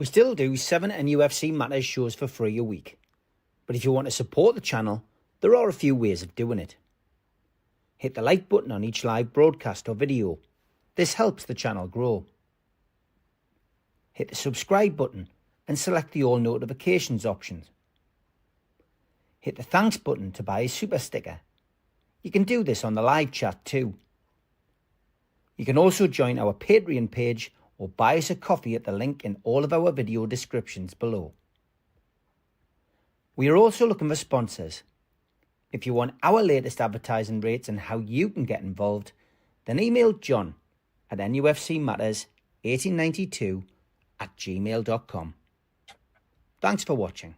We still do 7 NUFC Matters shows for free a week. But if you want to support the channel, there are a few ways of doing it. Hit the like button on each live broadcast or video. This helps the channel grow. Hit the subscribe button and select the all notifications option. Hit the thanks button to buy a super sticker. You can do this on the live chat too. You can also join our Patreon page or buy us a coffee at the link in all of our video descriptions below. We are also looking for sponsors. If you want our latest advertising rates and how you can get involved, then email John at nufcmatters1892@gmail.com. Thanks for watching.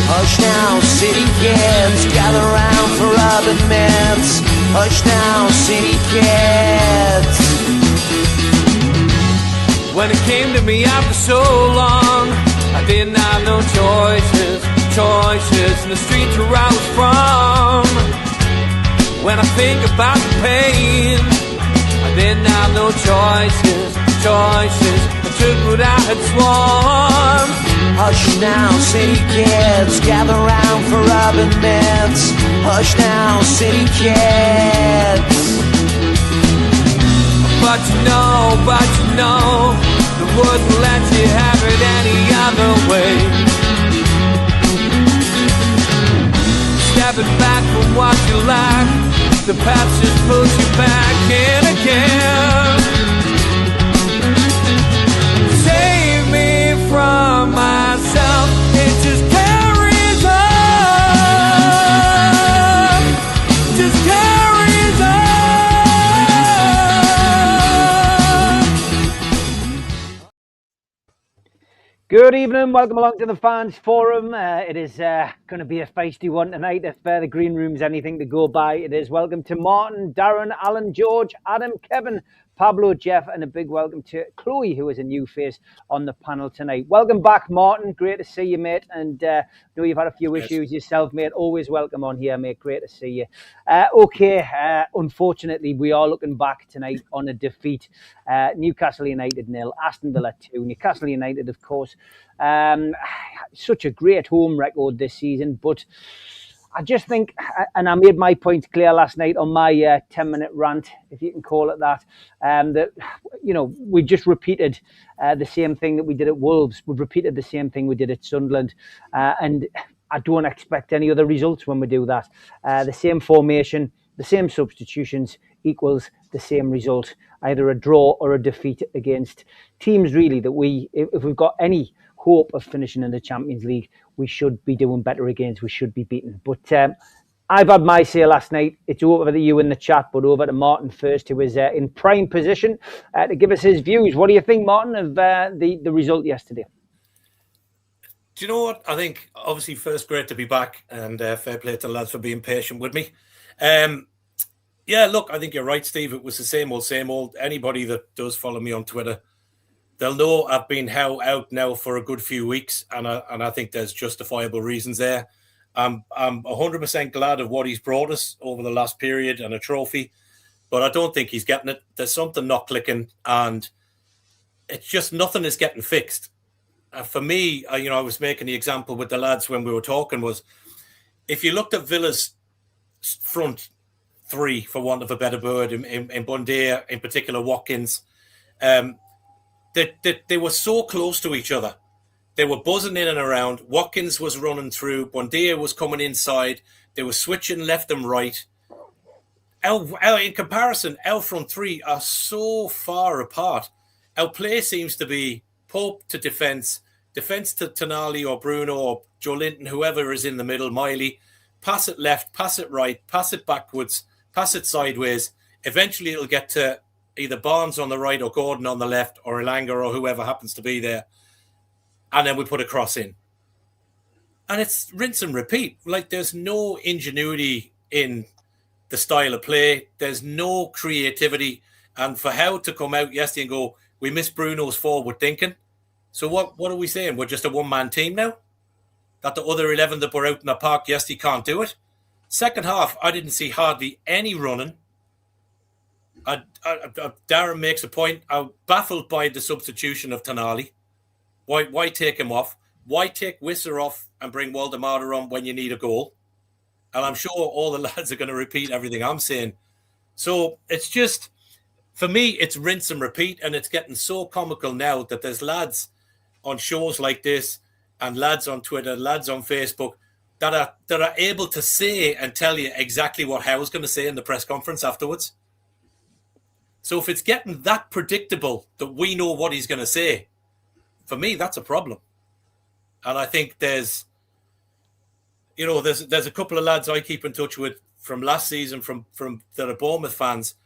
Hush now, city kids, gather round for urban myths. Hush now, city kids. When it came to me after so long, I didn't have no choices in the streets where I was from. When I think about the pain, I didn't have no choices. I took what I had sworn. Hush now, city kids, gather round for urban myths. Hush now, city kids. But you know, they wouldn't let you have it any other way. Stepping back from what you like, the past just pulls you back in again. Save me from myself, it just carries on, just carries on. Good evening, welcome along to the Fans Forum. It is going to be a feisty one tonight. If the green room's anything to go by, it is. Welcome to Martin, Darren, Alan, George, Adam, Kevin, Pablo, Jeff, and a big welcome to Chloe, who is a new face on the panel tonight. Welcome back, Martin. Great to see you, mate. And I know you've had a few issues yourself, mate. Always welcome on here, mate. Great to see you. Unfortunately, we are looking back tonight on a defeat. Newcastle United 0, Aston Villa 2. Newcastle United, of course, such a great home record this season, but I just think, and I made my point clear last night on my 10-minute rant, if you can call it that, that, you know, we just repeated the same thing that we did at Wolves. We've repeated the same thing we did at Sunderland. And I don't expect any other results when we do that. The same formation, the same substitutions equals the same result, either a draw or a defeat against teams, really, that if we've got any hope of finishing in the Champions League, we should be doing better against. We should be beaten. But I've had my say last night. It's over to you in the chat, but over to Martin first, who is in prime position to give us his views. What do you think, Martin, of the result yesterday? Do you know what? I think, obviously, first, great to be back, and fair play to the lads for being patient with me. Yeah, look, I think you're right, Steve. It was the same old. Anybody that does follow me on Twitter, they'll know I've been out now for a good few weeks, and I think there's justifiable reasons there. I'm 100% glad of what he's brought us over the last period and a trophy, but I don't think he's getting it. There's something not clicking, and it's just nothing is getting fixed. For me, I was making the example with the lads when we were talking was, if you looked at Villa's front three, for want of a better word, in Bundia, in particular Watkins, they were so close to each other. They were buzzing in and around. Watkins was running through. Bundia was coming inside. They were switching left and right. In comparison, our front three are so far apart. Our play seems to be Pope to defence to Tonali or Bruno or Joe Linton, whoever is in the middle, Miley. Pass it left, pass it right, pass it backwards, pass it sideways. Eventually it'll get to either Barnes on the right or Gordon on the left or Elanga or whoever happens to be there. And then we put a cross in. And it's rinse and repeat. Like, there's no ingenuity in the style of play. There's no creativity. And for Howe to come out yesterday and go, we miss Bruno's forward thinking. So what are we saying? We're just a one-man team now? That the other 11 that were out in the park yesterday can't do it? Second half, I didn't see hardly any running. Darren makes a point. I'm baffled by the substitution of Tonali. Why take him off? Why take Wisser off and bring Waldemar on when you need a goal? And I'm sure all the lads are going to repeat everything I'm saying. So it's just, for me, it's rinse and repeat, and it's getting so comical now that there's lads on shows like this and lads on Twitter, lads on Facebook that are able to say and tell you exactly what Howe's going to say in the press conference afterwards. So if it's getting that predictable that we know what he's going to say, for me, that's a problem. And I think there's a couple of lads I keep in touch with from last season from that are Bournemouth fans,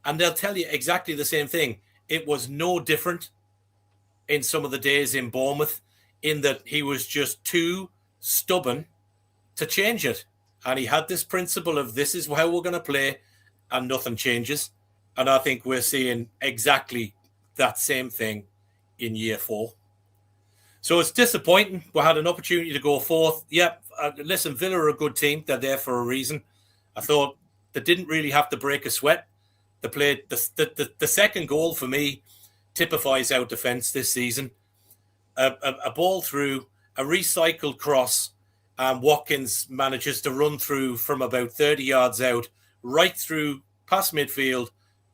and they'll tell you exactly the same thing. It was no different in some of the days in Bournemouth, in that he was just too stubborn to change it. And he had this principle of this is how we're going to play, and nothing changes. And I think we're seeing exactly that same thing in year 4. So it's disappointing. We had an opportunity to go fourth. Yep, listen, Villa are a good team. They're there for a reason. I thought they didn't really have to break a sweat. They played the second goal for me typifies our defence this season. A ball through, a recycled cross, and Watkins manages to run through from about 30 yards out, right through, past midfield,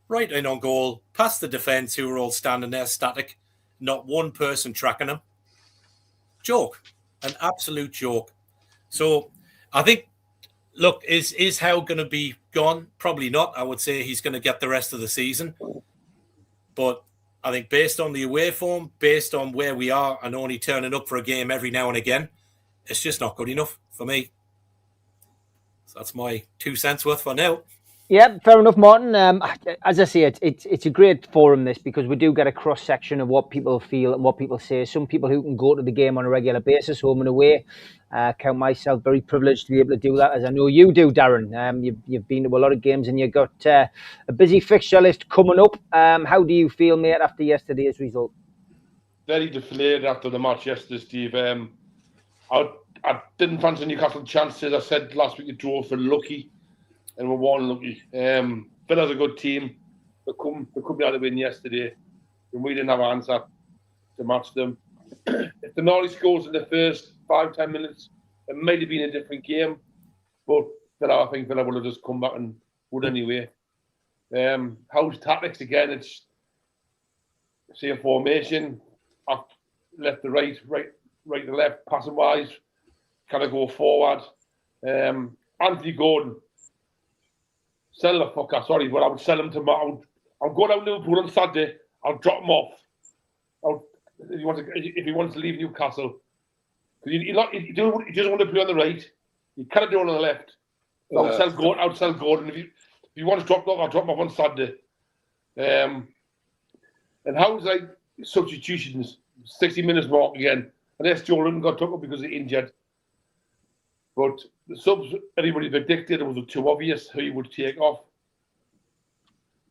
right in on goal, past the defence who were all standing there static, not one person tracking him. Joke, an absolute joke. So I think, look, is Howe going to be gone? Probably not. I would say he's going to get the rest of the season. But I think based on the away form, based on where we are and only turning up for a game every now and again, it's just not good enough for me. So that's my 2 cents worth for now. Yeah, fair enough, Martin. As I say, it's a great forum, this, because we do get a cross-section of what people feel and what people say. Some people who can go to the game on a regular basis, home and away. Count myself very privileged to be able to do that, as I know you do, Darren. You've been to a lot of games and you've got a busy fixture list coming up. How do you feel, mate, after yesterday's result? Very deflated after the match yesterday, Steve. I didn't fancy Newcastle chances. I said last week you drove for lucky. And we're one lucky. Villa's a good team. They could be able to win yesterday, and we didn't have an answer to match them. If the Norwich scores in the first 5-10 minutes, it might have been a different game. But I think Villa would have just come back and would anyway. Howe's tactics again? It's say a formation, up, left to right to left, passing wise, kind of go forward. Anthony Gordon. Sell the fucker, sorry, but I would sell him to I'll go down to Liverpool on Saturday. I'll drop him off. If he wants to leave Newcastle, because he doesn't want to play on the right. He can't do it on the left. So I'll sell Gordon. If he wants to drop him off, I'll drop him off on Saturday. And how's like substitutions? 60 minutes mark again. Unless Joe Linton got took up because he's injured. But the subs, everybody predicted it was too obvious who he would take off.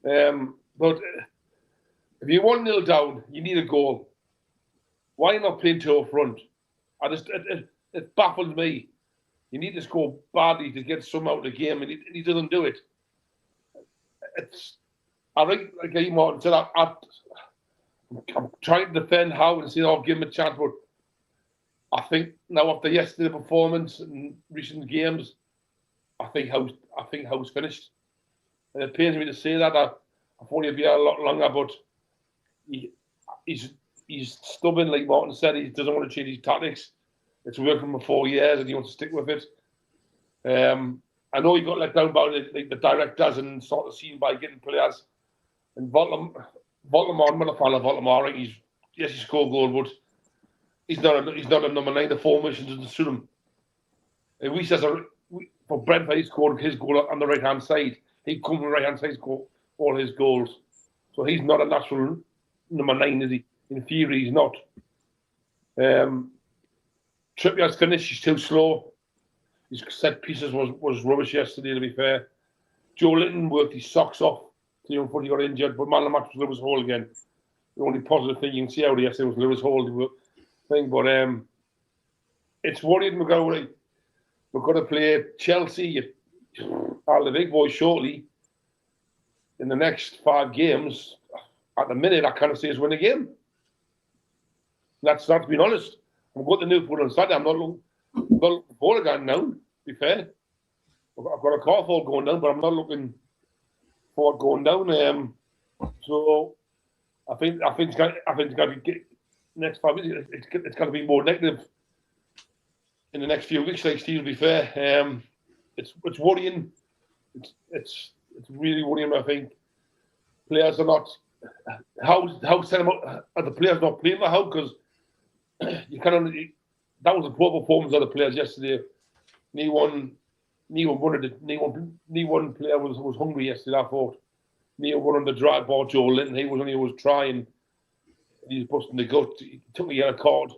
But if you're 1-0 down, you need a goal. Why not playing two up front? It baffles me. You need to score badly to get some out of the game, and he doesn't do it. I think, like Martin said, I'm trying to defend Howe and say, I'll give him a chance, but I think now after yesterday's performance and recent games, I think Howe's finished. And it pains me to say that. I thought he'd be a lot longer, but he's stubborn, like Martin said. He doesn't want to change his tactics. It's working for 4 years, and he wants to stick with it. I know he got let down by the directors and sort of seen by getting players. And Voltemar, I'm not a fan of Voltemar. He scored goal, but he's not a number 9. The formation doesn't suit him. And we says for Brentford, he scored his goal on the right hand side. He comes from the right hand side, score all his goals. So he's not a natural number 9, is he? In theory, he's not. Trippier's finish, he's too slow. His set pieces was rubbish yesterday, to be fair. Joe Linton worked his socks off Team Footy got injured, but man of the match was Lewis Hall again. The only positive thing you can see out of yesterday was Lewis Hall thing. But it's worrying, McGowan. We're going to play Chelsea, all the big boys, shortly. In the next 5 games, at the minute, I can't see us win a game. That's being honest. I'm going to Newcastle on Saturday. I'm not looking forward to going down, to be fair. I've got a car fall going down, but I'm not looking forward going down. So I think it's got to get next 5 weeks. It's got to be more negative in the next few weeks. Like Steve, to be fair, it's worrying. It's really worrying. I think players are not. How set them up? Are the players not playing for how? Because you can only. That was a poor performance of the players yesterday. Knee one player was hungry yesterday. I thought. Neil won on the drive ball. Joe Linton. He was trying. He was busting the gut. He took a yellow card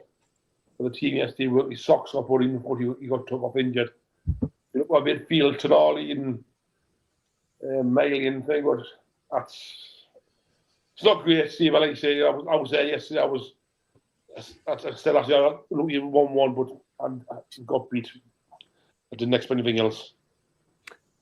for the team yesterday. He worked his socks up, or even before he got took off injured. He looked like midfield Tonali and Maley and thing, but it's not great, Steve. Like I say, I was there yesterday. I still actually looked even 1-1, but I got beat. I didn't expect anything else.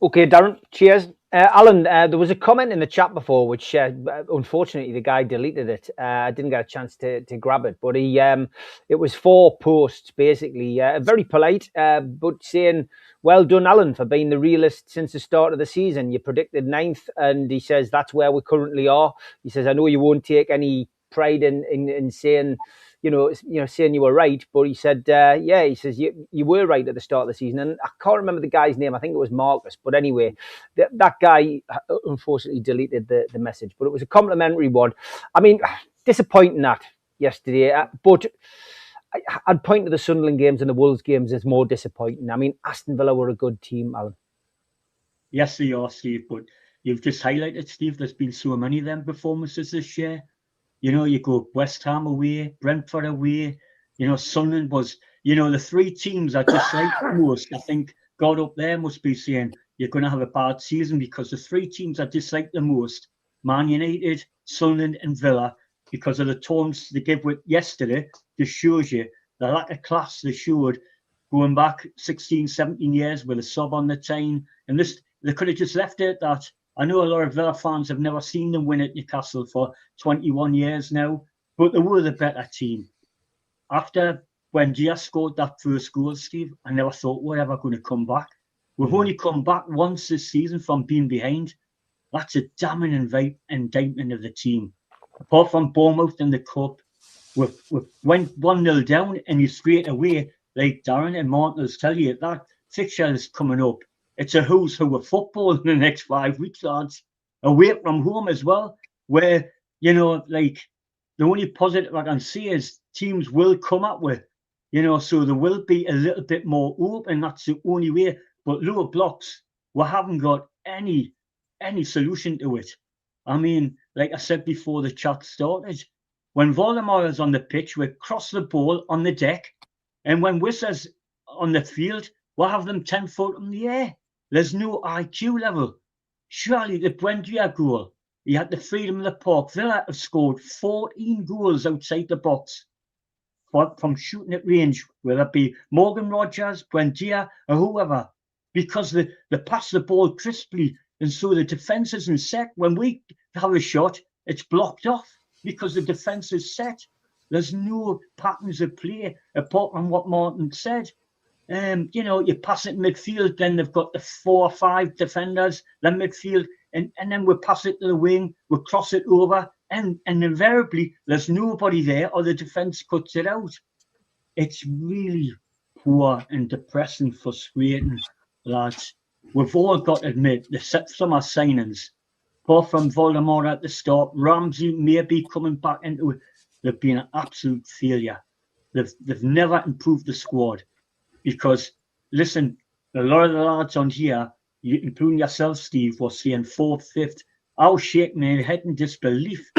Okay, Darren, cheers. Alan, there was a comment in the chat before, which unfortunately the guy deleted it. I didn't get a chance to grab it, but it was 4 posts basically, very polite, but saying, "Well done, Alan, for being the realist since the start of the season. You predicted 9th, and he says that's where we currently are. He says, I know you won't take any pride in saying, saying you were right, but he said, he says you were right at the start of the season." And I can't remember the guy's name. I think it was Marcus. But anyway, that guy unfortunately deleted the message. But it was a complimentary one. I mean, disappointing that yesterday. But I'd point to the Sunderland games and the Wolves games as more disappointing. I mean, Aston Villa were a good team, Alan. Yes, they are, Steve. But you've just highlighted, Steve, there's been so many of them performances this year. You go West Ham away, Brentford away. Sunderland was, the 3 teams I dislike the most. I think God up there must be saying you're going to have a bad season, because the 3 teams I dislike the most, Man United, Sunderland and Villa, because of the taunts they gave with yesterday, just shows you the lack of class they showed going back 16, 17 years with a sub on the Tyne. And they could have just left it at that. I know a lot of Villa fans have never seen them win at Newcastle for 21 years now, but they were the better team. After when Gia scored that first goal, Steve, I never thought we're ever going to come back. We've only come back once this season from being behind. That's a damning indictment of the team. Apart from Bournemouth in the Cup, we went 1-0 down, and you straight away, like Darren and Martin will tell you, that fixture is coming up. It's a who's who of football in the next 5 weeks, lads. Away from home as well, where, the only positive I can see is teams will come up with, so there will be a little bit more open. That's the only way. But lower blocks, we haven't got any solution to it. I mean, like I said before the chat started, when Voldemort is on the pitch, we cross the ball on the deck, and when Whistler's on the field, we'll have them 10 foot in the air. There's no IQ level. Surely the Buendia goal, he had the freedom of the park. Villa have scored 14 goals outside the box from shooting at range, whether it be Morgan Rogers, Buendia, or whoever, because they pass the ball crisply, and so the defence isn't set. When we have a shot, it's blocked off because the defence is set. There's no patterns of play apart from what Martin said. You pass it in midfield, then they've got the 4 or 5 defenders, then midfield, and then we pass it to the wing, we cross it over, and invariably there's nobody there, or the defence cuts it out. It's really poor and depressing, frustrating, lads. We've all got to admit, the summer signings, apart from Voldemort at the start, Ramsey may be coming back into it, they've been an absolute failure. They've never improved the squad. Because, listen, a lot of the lads on here, including yourself, Steve, was saying 4th, 5th. I was shaking my head in disbelief.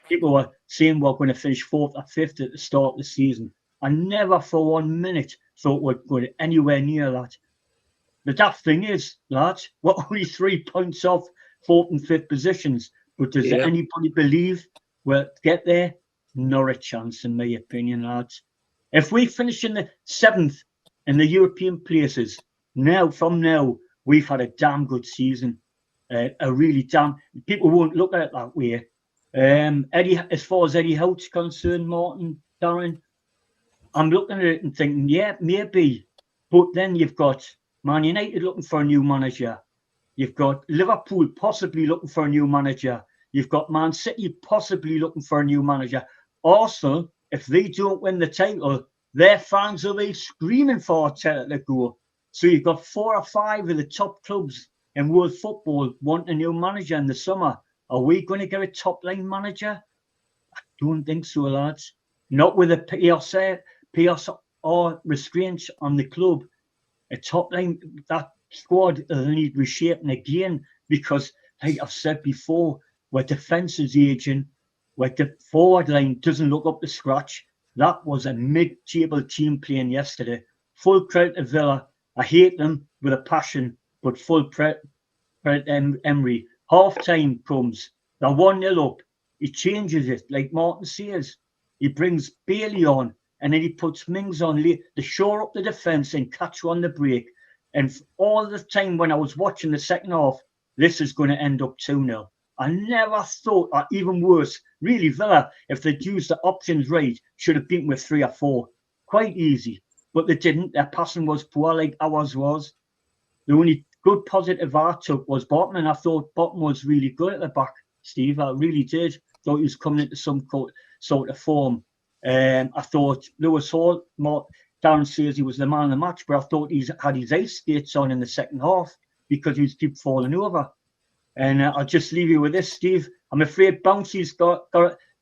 People were saying we're going to finish 4th or 5th at the start of the season. I never for 1 minute thought we're going anywhere near that. The daft thing is, lads, we're only 3 points off 4th and 5th positions. But does anybody believe we'll get there? Not a chance, in my opinion, lads. If we finish in the 7th in the European places, from now, we've had a damn good season. A really damn... People won't look at it that way. Eddie, as far as Eddie Howe's concerned, Martin, Darren, I'm looking at it and thinking, yeah, maybe. But then you've got Man United looking for a new manager. You've got Liverpool possibly looking for a new manager. You've got Man City possibly looking for a new manager. Arsenal, if they don't win the title, their fans will be screaming for Arteta to go. So you've got 4 or 5 of the top clubs in world football want a new manager in the summer. Are we going to get a top-line manager? I don't think so, lads. Not with a PSR restraints on the club. A top-line, that squad will need reshaping again because, like I've said before, where defence is aging, where the forward line doesn't look up to scratch. That was a mid-table team playing yesterday. Full credit to Villa. I hate them with a passion, but full credit to Emery. Half-time comes. They're 1-0 up. He changes it, like Martin says. He brings Bailey on, and then he puts Mings on to shore up the defence and catch on the break. And all the time when I was watching the second half, this is going to end up 2-0. I never thought, or even worse, really, Villa, if they'd used the options right, should have beaten with 3 or 4. Quite easy. But they didn't. Their passing was poor like ours was. The only good positive I took was Botman. I thought Botman was really good at the back, Steve. I really did. Thought he was coming into some sort of form. I thought Lewis Hall, Darren says he was the man of the match, but I thought he's had his ice skates on in the second half because he was keep falling over. And I'll just leave you with this, Steve. I'm afraid Bouncy's got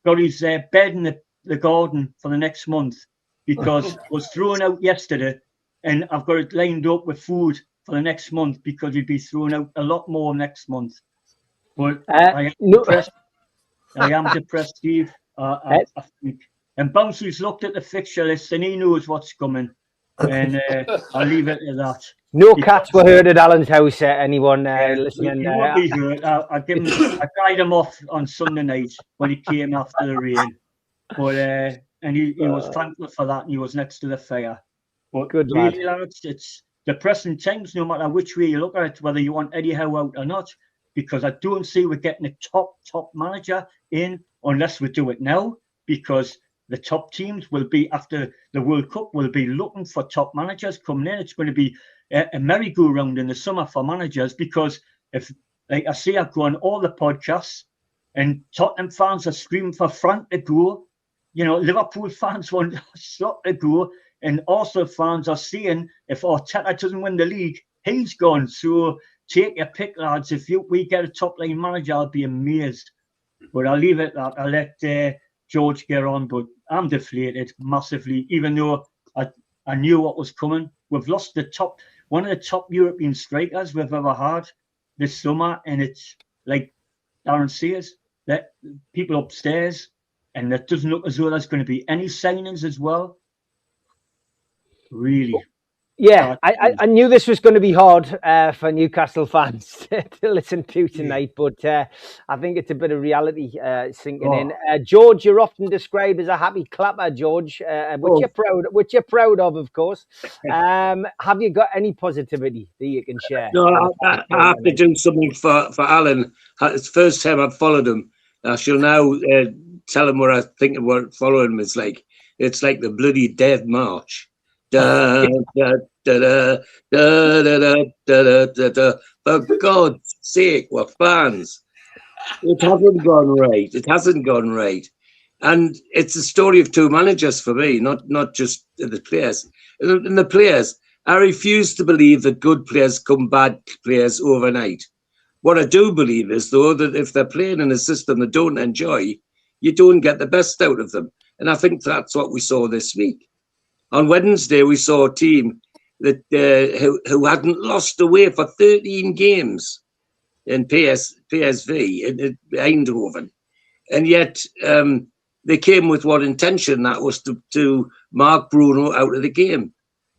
his bed in the garden for the next month because it was thrown out yesterday, and I've got it lined up with food for the next month because he'd be thrown out a lot more next month. But I am depressed. I am depressed, Steve. I think. And Bouncy's looked at the fixture list and he knows what's coming. And I'll leave it at that. No cats were heard at Alan's house. Anyone listening? He won't be heard. I guide him off on Sunday night when he came after the rain. But and he was thankful for that, and he was next to the fire. But good really, lads, it's depressing times no matter which way you look at it, whether you want Eddie Howe out or not, because I don't see we're getting a top manager in unless we do it now, because the top teams will be, after the World Cup, will be looking for top managers coming in. It's going to be a merry-go-round in the summer for managers, because if, like I say, I go on all the podcasts and Tottenham fans are screaming for Frank to go. You know, Liverpool fans want Slot to go, and Arsenal fans are saying if Arteta doesn't win the league, he's gone. So take your pick, lads. If we get a top-line manager, I'll be amazed. But I'll leave it at that. I'll let George get on, but I'm deflated massively, even though I knew what was coming. We've lost one of the top European strikers we've ever had this summer, and it's like Darren says, that people upstairs, and it doesn't look as though there's going to be any signings as well. Really. Yeah, I knew this was going to be hard for Newcastle fans to listen to tonight, but I think it's a bit of reality sinking in. George, you're often described as a happy clapper, George, which you're proud of course. Have you got any positivity that you can share? No, I have to do something for Alan. It's the first time I've followed him. I shall now tell him what I think of what following him is like. It's like the bloody Death March. Da, da, da, da, da, da, da, da, da. For God's sake, we're fans. It hasn't gone right. It hasn't gone right. And it's a story of two managers for me, not just the players. And the players, I refuse to believe that good players become bad players overnight. What I do believe is, though, that if they're playing in a system they don't enjoy, you don't get the best out of them. And I think that's what we saw this week. On Wednesday, we saw a team that who hadn't lost away for 13 games in PSV in Eindhoven, and yet they came with what intention? That was to mark Bruno out of the game.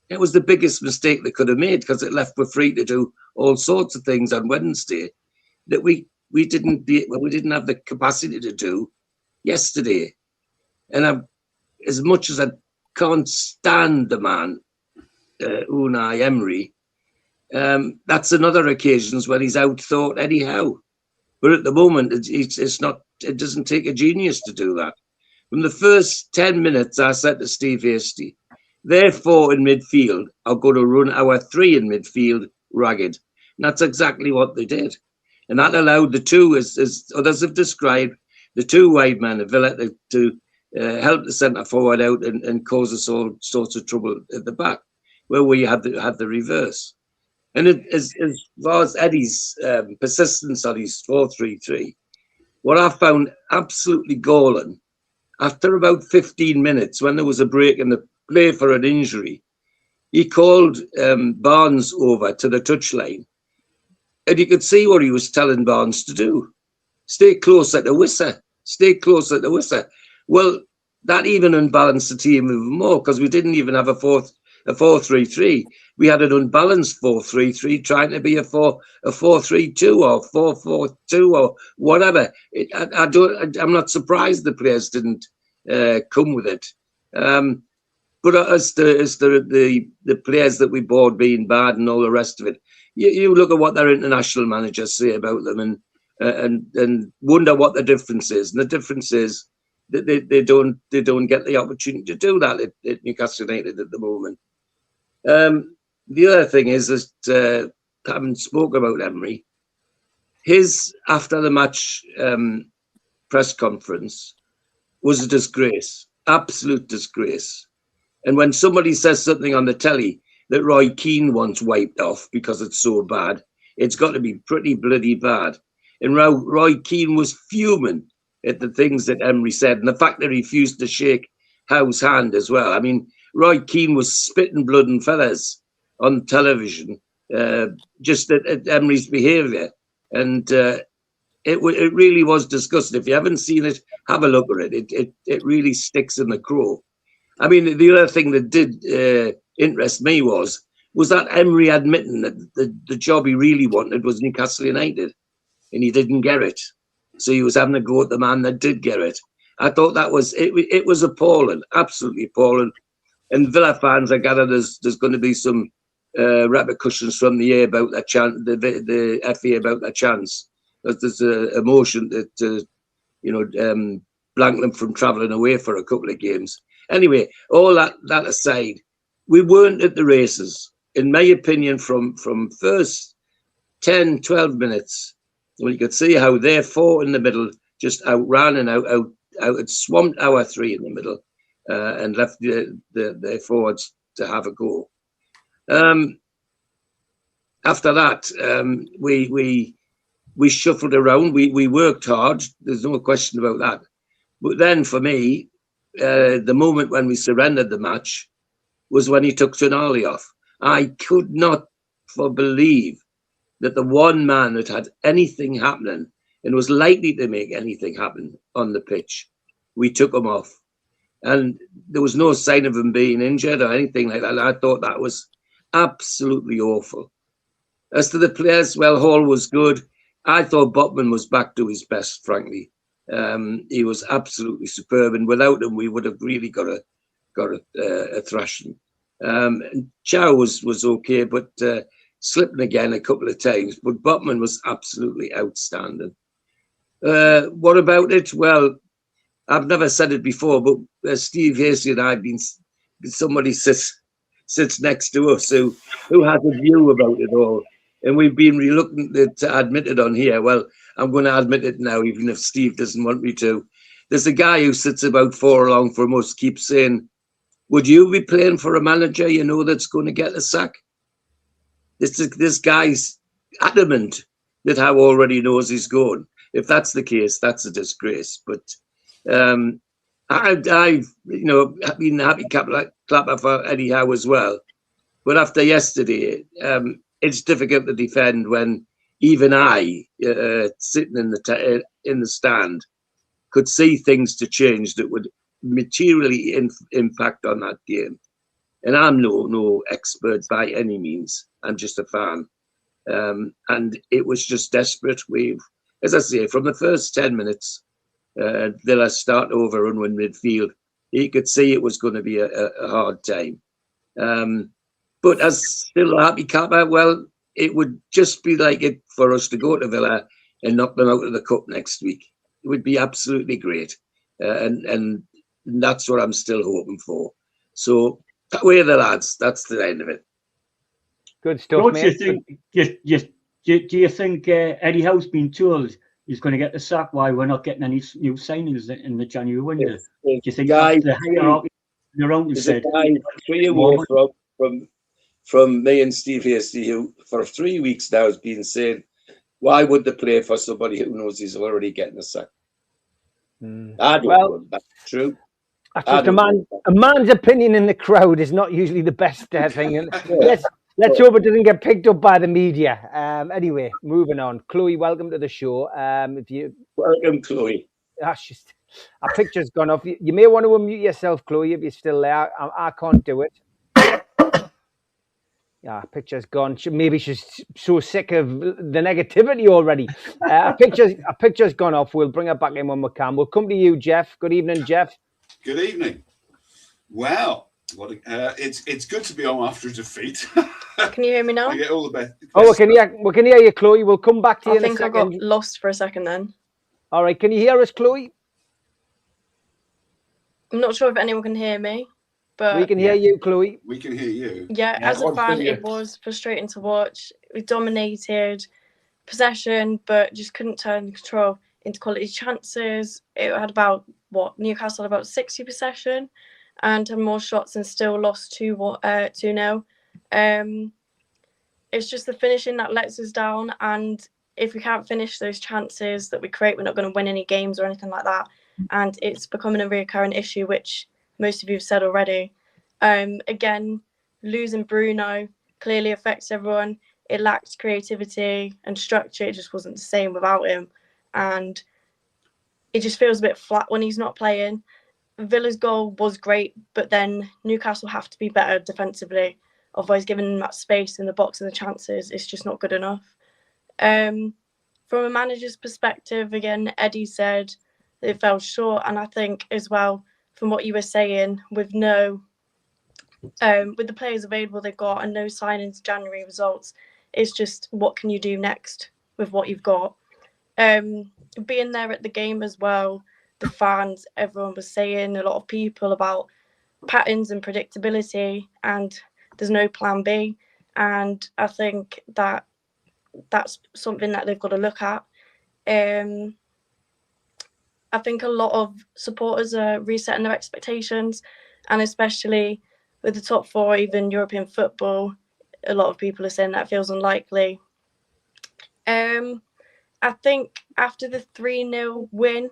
It was the biggest mistake they could have made, because it left us free to do all sorts of things on Wednesday that we we didn't have the capacity to do yesterday. And as much as I can't stand the man, Unai Emery, that's another occasions when he's outthought Eddie Howe. But at the moment, it's not. It doesn't take a genius to do that. From the first 10 minutes, I said to Steve Hasty, their 4 in midfield are going to run our 3 in midfield ragged. And that's exactly what they did. And that allowed the 2, as others have described, the 2 wide men of Villa to help the centre forward out and cause us all sorts of trouble at the back, where we had the reverse. And as far as Eddie's persistence on his 4-3-3, what I found absolutely galling, after about 15 minutes, when there was a break in the play for an injury, he called Barnes over to the touchline, and you could see what he was telling Barnes to do. Stay closer to Wissa. Stay closer to Wissa. Well, that even unbalanced the team even more, because we didn't even have a 4-3-3. We had an unbalanced 4-3-3 trying to be a 4-3-2 or 4-4-2 or whatever. I'm not surprised the players didn't come with it. But as the players that we bought being bad and all the rest of it, you look at what their international managers say about them and wonder what the difference is. And the difference is that they don't get the opportunity to do that at Newcastle United at the moment. The other thing is that having spoke about Emery, his after the match press conference was a disgrace, absolute disgrace. And when somebody says something on the telly that Roy Keane wants wiped off because it's so bad, it's got to be pretty bloody bad. And Roy Keane was fuming at the things that Emery said, and the fact that he refused to shake Howe's hand as well. I mean, Roy Keane was spitting blood and feathers on television just at Emery's behaviour. And it really was disgusting. If you haven't seen it, have a look at it. It really sticks in the craw. I mean, the other thing that did interest me was that Emery admitting that the job he really wanted was Newcastle United, and he didn't get it. So he was having a go at the man that did get it. I thought that was it was appalling, absolutely appalling. And Villa fans, I gather there's going to be some repercussions from the A about that chance, the FA about that chance. There's a motion that blank them from travelling away for a couple of games. Anyway, all that aside, we weren't at the races. In my opinion, from first 10, 12 minutes, well, you could see how their 4 in the middle just outran and out swamped our 3 in the middle and left their forwards to have a go. After that, we shuffled around. We worked hard. There's no question about that. But then for me, the moment when we surrendered the match was when he took Tonali off. I could not believe that the one man that had anything happening and was likely to make anything happen on the pitch, we took him off. And there was no sign of him being injured or anything like that. I thought that was absolutely awful. As to the players, well, Hall was good. I thought Botman was back to his best, frankly. He was absolutely superb, and without him, we would have really got a thrashing. Chow was okay, but slipping again a couple of times. But Botman was absolutely outstanding. What about it? Well, I've never said it before, but Steve Hasty and I have been somebody sits next to us who has a view about it all. And we've been reluctant to admit it on here. Well, I'm going to admit it now, even if Steve doesn't want me to. There's a guy who sits about 4 along from us, keeps saying, would you be playing for a manager you know that's going to get the sack? This guy's adamant that Howe already knows he's going. If that's the case, that's a disgrace. But I've been happy clapper for Eddie Howe as well. But after yesterday, it's difficult to defend when even I, sitting in the stand, could see things to change that would materially impact on that game. And I'm no expert by any means. I'm just a fan. And it was just desperate. as I say, from the first 10 minutes, Villa start over and win midfield. You could see it was going to be a hard time. But as still a happy capper, well, it would just be like it for us to go to Villa and knock them out of the cup next week. It would be absolutely great. And that's what I'm still hoping for. So, away the lads. That's the end of it. Good stuff, Don't mate. do you think Eddie Howe's been told he's going to get the sack? Why we're not getting any new signings in the January window? Do you think that's the hierarchy around and said? There's a guy 3 away from me and Steve Hasty, who for 3 weeks now has been saying, why would they play for somebody who knows he's already getting a sack? I don't know. That's true. That's just a man's opinion in the crowd is not usually the best thing. And let's hope it doesn't get picked up by the media. Anyway, moving on. Chloe, welcome to the show. Welcome, Chloe. That's just our picture's gone off. You may want to unmute yourself, Chloe, if you're still there. I can't do it. Yeah, picture's gone. Maybe she's so sick of the negativity already. Our picture's gone off. We'll bring her back in when we can. We'll come to you, Jeff. Good evening, Jeff. Good evening. Well, it's good to be on after a defeat. Can you hear me now? I get all the best. Oh, we can hear you, Chloe. We'll come back to you in a second. I think I got lost for a second then. All right, can you hear us, Chloe? I'm not sure if anyone can hear me. But we can hear you, Chloe. We can hear you. Yeah, as a fan, it was frustrating to watch. We dominated possession, but just couldn't turn the control into quality chances. It had Newcastle had about 60 possession and had more shots and still lost 2-0. It's just the finishing that lets us down. And if we can't finish those chances that we create, we're not going to win any games or anything like that. And it's becoming a recurring issue, which most of you have said already. Again, losing Bruno clearly affects everyone. It lacked creativity and structure. It just wasn't the same without him. And it just feels a bit flat when he's not playing. Villa's goal was great, but then Newcastle have to be better defensively. Otherwise, giving them that space in the box and the chances, it's just not good enough. From a manager's perspective, again, Eddie said they fell short. And I think as well, from what you were saying, with the players available they've got and no signings January results, it's just what can you do next with what you've got. Being there at the game as well, the fans, everyone was saying, a lot of people, about patterns and predictability, and there's no plan B. And I think that's something that they've got to look at. I think a lot of supporters are resetting their expectations, and especially with the top four, even European football, a lot of people are saying that feels unlikely. I think after the 3-0 win,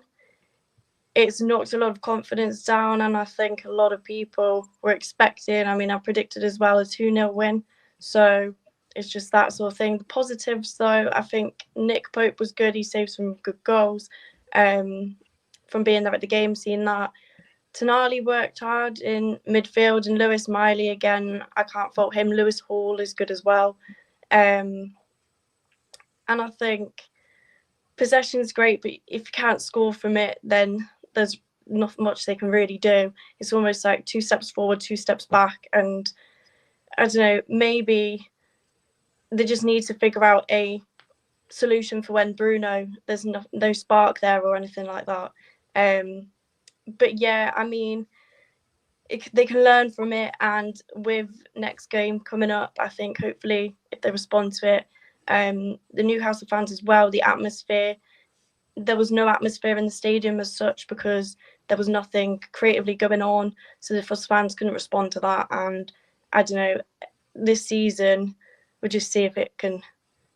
it's knocked a lot of confidence down, and I think a lot of people were expecting, I predicted as well, a 2-0 win. So it's just that sort of thing. The positives, though, I think Nick Pope was good. He saved some good goals. From being there at the game, seeing that. Tonali worked hard in midfield, and Lewis Miley, again, I can't fault him. Lewis Hall is good as well. And I think possession's great, but if you can't score from it, then there's not much they can really do. It's almost like 2 steps forward, 2 steps back. And I don't know, maybe they just need to figure out a solution for when there's no spark there or anything like that. But yeah, they can learn from it, and with next game coming up, I think hopefully if they respond to it, the Newcastle fans as well, the atmosphere, there was no atmosphere in the stadium as such because there was nothing creatively going on, so the fans couldn't respond to that. And I don't know, this season we'll just see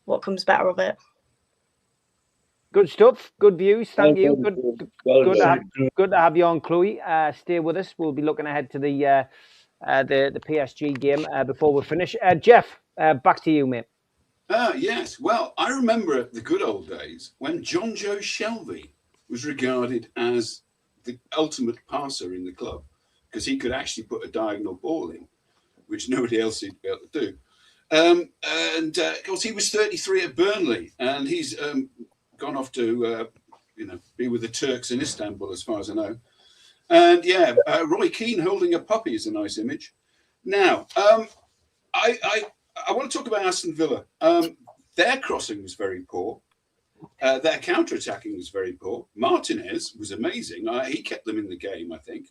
what comes better of it. Good stuff. Good views. Thank you. Good to have you on, Chloe. Stay with us. We'll be looking ahead to the PSG game before we finish. Jeff, back to you, mate. Yes. Well, I remember the good old days when John Joe Shelby was regarded as the ultimate passer in the club because he could actually put a diagonal ball in, which nobody else seemed to be able to do. And of course, he was 33 at Burnley, and he's gone off to be with the Turks in Istanbul, as far as I know. And yeah, Roy Keane holding a puppy is a nice image. Now, I want to talk about Aston Villa. Their crossing was very poor. Their counter-attacking was very poor. Martinez was amazing. He kept them in the game, I think.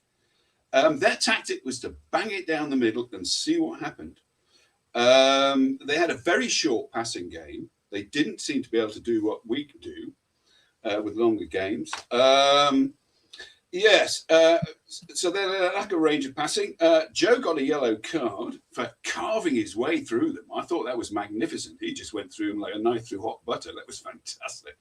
Their tactic was to bang it down the middle and see what happened. They had a very short passing game. They didn't seem to be able to do what we could do with longer games. Yes, so they lack a range of passing. Joe got a yellow card for carving his way through them. I thought that was magnificent. He just went through them like a knife through hot butter. That was fantastic.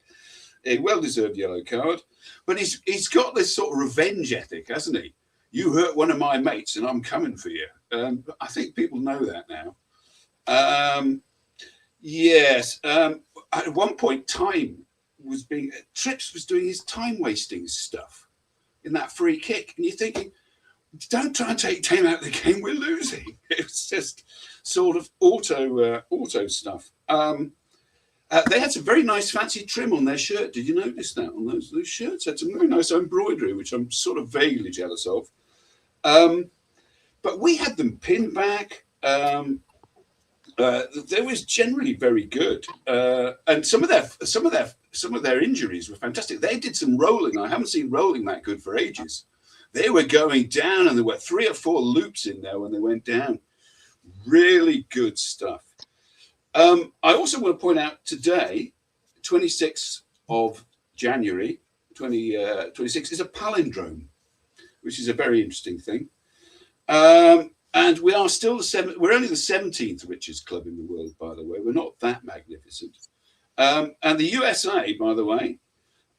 A well-deserved yellow card. But he's got this sort of revenge ethic, hasn't he? You hurt one of my mates and I'm coming for you. I think people know that now. Yes. At one point, Trips was doing his time-wasting stuff in that free kick. And you're thinking, don't try and take time out of the game. We're losing. It was just sort of auto stuff. They had some very nice fancy trim on their shirt. Did you notice that? On those shirts had some very nice embroidery, which I'm sort of vaguely jealous of. But we had them pinned back. They was generally very good, and some of their injuries were fantastic. They did some rolling. I haven't seen rolling that good for ages. They were going down, and there were 3 or 4 loops in there when they went down. Really good stuff. I also want to point out today, 26th of January, 2026 is a palindrome, which is a very interesting thing. And we are still we're only the 17th richest club in the world, by the way. We're not that magnificent. And the USA, by the way,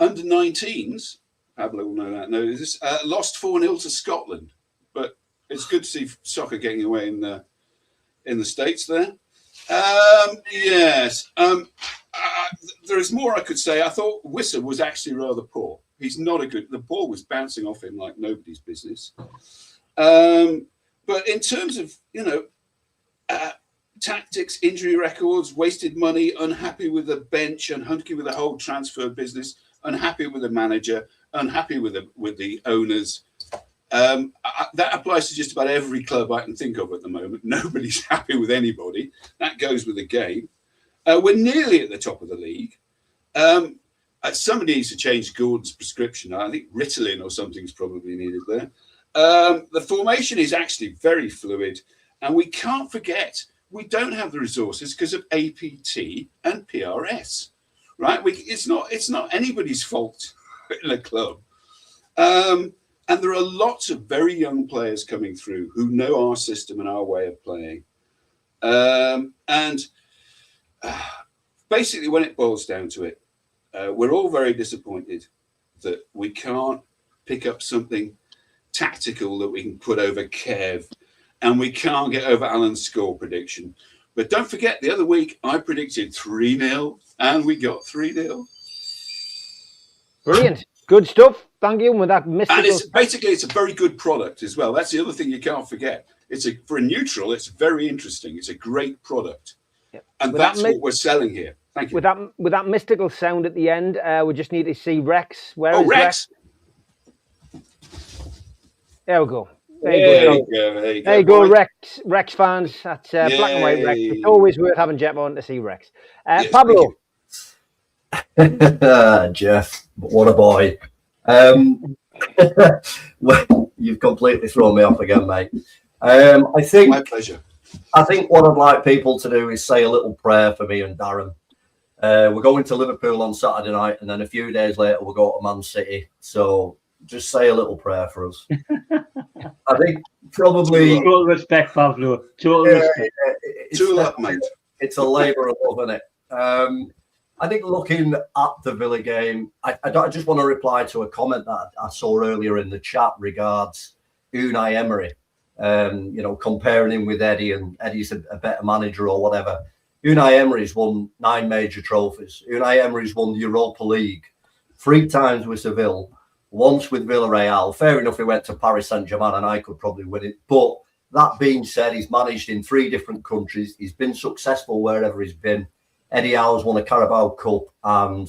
under 19s, Pablo will know this, lost 4-0 to Scotland. But it's good to see soccer getting away in the States there. Yes. There is more I could say. I thought Wissa was actually rather poor. He's not the ball was bouncing off him like nobody's business. But in terms of, tactics, injury records, wasted money, unhappy with the bench, unhappy with the whole transfer business, unhappy with the manager, unhappy with the owners. That applies to just about every club I can think of at the moment. Nobody's happy with anybody. That goes with the game. We're nearly at the top of the league. Somebody needs to change Gordon's prescription. I think Ritalin or something's probably needed there. The formation is actually very fluid, and we can't forget we don't have the resources because of APT and PRS, right? It's not anybody's fault in a club, and there are lots of very young players coming through who know our system and our way of playing, and basically, when it boils down to it, we're all very disappointed that we can't pick up something tactical that we can put over Kev, and we can't get over Alan's score prediction. But don't forget, the other week I predicted 3-0 and we got 3-0. Brilliant. Good stuff. Thank you. And with that mystical... And it's a very good product as well. That's the other thing you can't forget. For a neutral, it's very interesting. It's a great product. Yep. And that's what we're selling here. Thank you. With that mystical sound at the end, we just need to see Rex. Where is Rex? There we go. There you go, Rex fans. That's black and white Rex. It's always worth having Jeff on to see Rex. Yes, Pablo. Jeff, what a boy. Well, you've completely thrown me off again, mate. I think my pleasure. I think what I'd like people to do is say a little prayer for me and Darren. We're going to Liverpool on Saturday night, and then a few days later we'll go to Man City. So just say a little prayer for us. I think probably total respect, Pablo. Total respect. It's a labour of love, isn't it? I think looking at the Villa game, I just want to reply to a comment that I saw earlier in the chat regards Unai Emery. Comparing him with Eddie, and Eddie's a better manager or whatever. Unai Emery's won 9 major trophies. Unai Emery's won the Europa League 3 times with Seville, once with Villarreal. Fair enough, he went to Paris Saint-Germain and I could probably win it. But that being said, he's managed in 3 different countries. He's been successful wherever he's been. Eddie Howe's won a Carabao Cup, and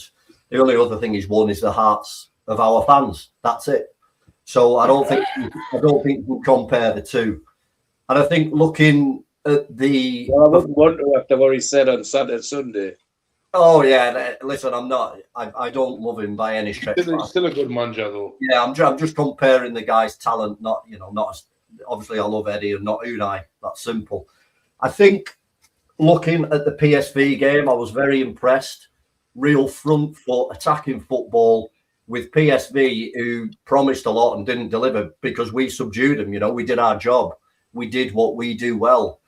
The only other thing he's won is the hearts of our fans. That's it. So I don't think you can compare the two. And I think looking at the... Well, I wouldn't want to after what he said on Sunday. Oh, yeah. Listen, I don't love him by any stretch. He's still a good manager, though. Yeah, I'm just comparing the guy's talent, not as... Obviously, I love Eddie and not Unai. That's simple. I think looking at the PSV game, I was very impressed. Real front foot, attacking football with PSV, who promised a lot and didn't deliver because we subdued them. We did our job. We did what we do well.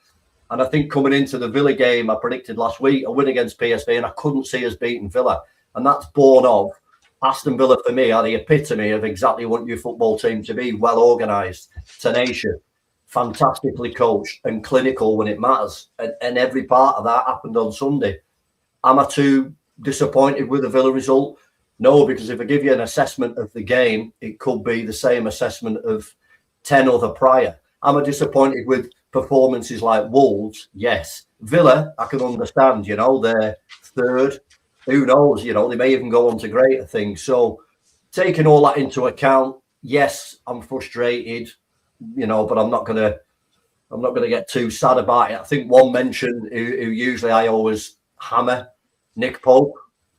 And I think coming into the Villa game, I predicted last week a win against PSV, and I couldn't see us beating Villa. And that's born of Aston Villa, for me, are the epitome of exactly what your football team to be: well organised, tenacious, fantastically coached, and clinical when it matters. And every part of that happened on Sunday. Am I too disappointed with the Villa result? No, because if I give you an assessment of the game, it could be the same assessment of 10 other prior. Am I disappointed with performances like Wolves? Yes. Villa, I can understand, they're third. Who knows? They may even go on to greater things. So taking all that into account, yes, I'm frustrated, but I'm not gonna get too sad about it. I think one mention who usually I always hammer, Nick Pope.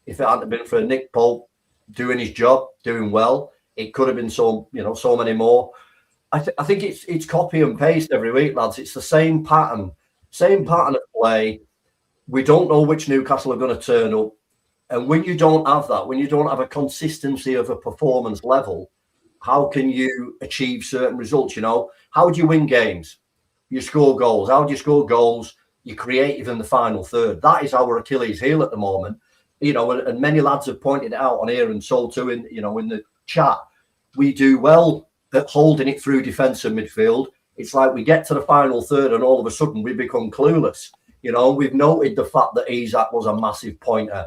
If it hadn't been for Nick Pope doing his job, doing well, it could have been so many more. I think it's copy and paste every week, lads. It's the same pattern of play. We don't know which Newcastle are going to turn up. And when you don't have that, when you don't have a consistency of a performance level, how can you achieve certain results? How do you win games? You score goals. How do you score goals? You create in the final third. That is our Achilles heel at the moment. And many lads have pointed it out on here, and so too in the chat. We do well at holding it through defence and midfield. It's like we get to the final third and all of a sudden we become clueless. We've noted the fact that Isak was a massive pointer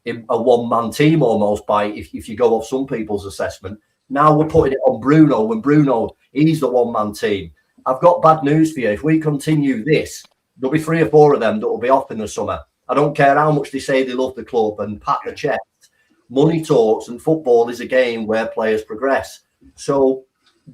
in a one-man team almost if you go off some people's assessment. Now we're putting it on Bruno, when Bruno, he's the one-man team. I've got bad news for you. If we continue this, there'll be 3 or 4 of them that will be off in the summer. I don't care how much they say they love the club and pat the chest. Money talks, and football is a game where players progress. So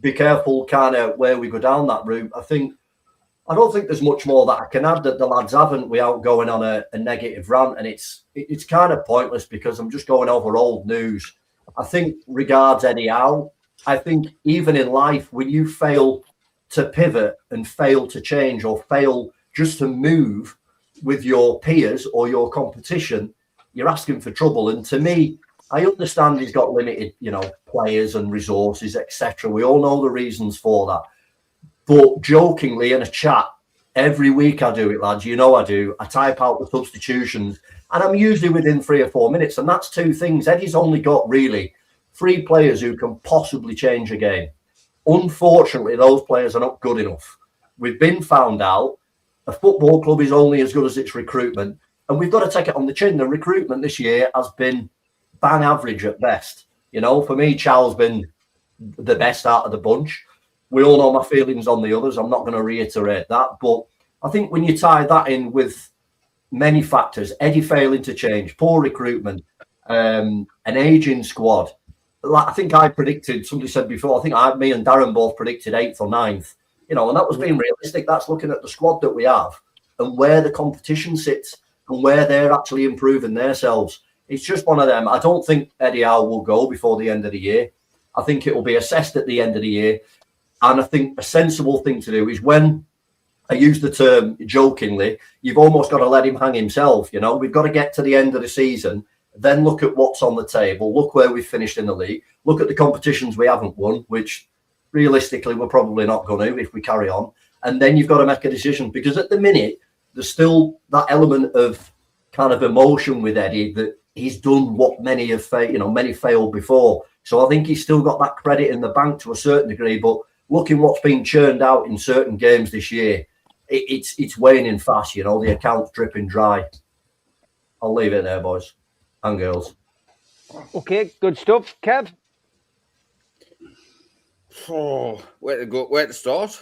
be careful kind of where we go down that route. I don't think there's much more that I can add that the lads haven't without going on a negative rant, and it's kind of pointless because I'm just going over old news. I think regards Eddie Howe, I think even in life, when you fail to pivot and fail to change or fail just to move with your peers or your competition, you're asking for trouble. And to me, I understand he's got limited, players and resources, etc. We all know the reasons for that. But jokingly in a chat, every week I do it, lads. I do. I type out the substitutions, and I'm usually within 3 or 4 minutes. And that's 2 things. Eddie's only got really 3 players who can possibly change a game. Unfortunately, those players are not good enough. We've been found out. A football club is only as good as its recruitment. And we've got to take it on the chin. The recruitment this year has been bang average at best. For me, Charles been the best out of the bunch. We all know my feelings on the others. I'm not going to reiterate that. But I think when you tie that in with many factors, Eddie failing to change, poor recruitment, an aging squad. I think I predicted, somebody said before, I think me and Darren both predicted 8th or 9th. And that was being realistic. That's looking at the squad that we have and where the competition sits and where they're actually improving themselves. It's just one of them. I don't think Eddie Howe will go before the end of the year. I think it will be assessed at the end of the year. And I think a sensible thing to do is, when I use the term jokingly, you've almost got to let him hang himself. We've got to get to the end of the season, then look at what's on the table, look where we've finished in the league, look at the competitions we haven't won, which realistically we're probably not going to if we carry on. And then you've got to make a decision, because at the minute, there's still that element of kind of emotion with Eddie that he's done what many have many failed before. So I think he's still got that credit in the bank to a certain degree. But looking what's been churned out in certain games this year, it's waning fast. The account's dripping dry. I'll leave it there, boys and girls. Okay, good stuff. Kev? Oh, where to go? Where to start?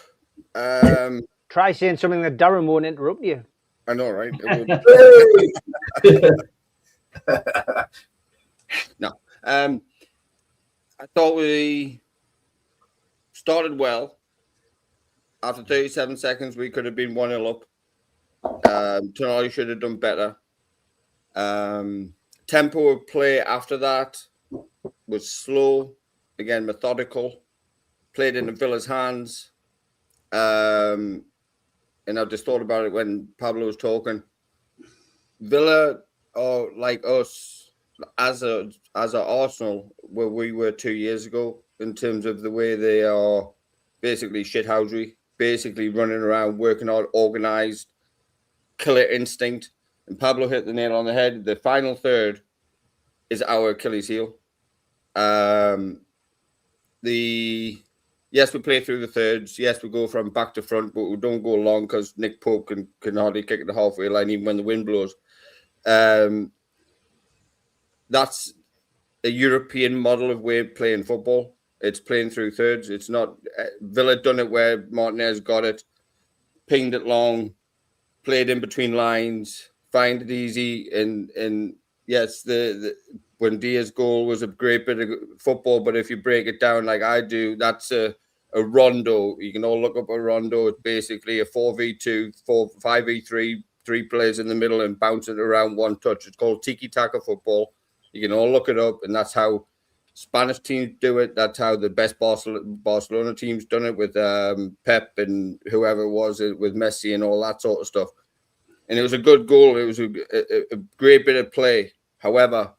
Try saying something that Darren won't interrupt you. I know, right? I thought we started well. After 37 seconds, we could have been 1-0 up. Tonali should have done better. Tempo of play after that was slow, again, methodical, played into Villa's hands. And I just thought about it when Pablo was talking. Villa are like us as a Arsenal where we were 2 years ago in terms of the way they are basically shithousery, basically running around, working hard, organised, killer instinct. And Pablo hit the nail on the head. The final third is our Achilles heel. Yes, we play through the thirds. Yes, we go from back to front, but we don't go long because Nick Pope can hardly kick at the halfway line even when the wind blows. That's a European model of way of playing football. It's playing through thirds. It's not Villa done it where Martinez got it, pinged it long, played in between lines, find it easy, and yes, the when Diaz's goal was a great bit of football, but if you break it down like I do, that's a rondo. You can all look up a rondo. It's basically a 4v2, 5v3, 3 players in the middle and bounce it around one touch. It's called tiki-taka football. You can all look it up, and that's how Spanish teams do it. That's how the best Barcelona teams done it with Pep and whoever it was, with Messi and all that sort of stuff. And it was a good goal. It was a great bit of play. However,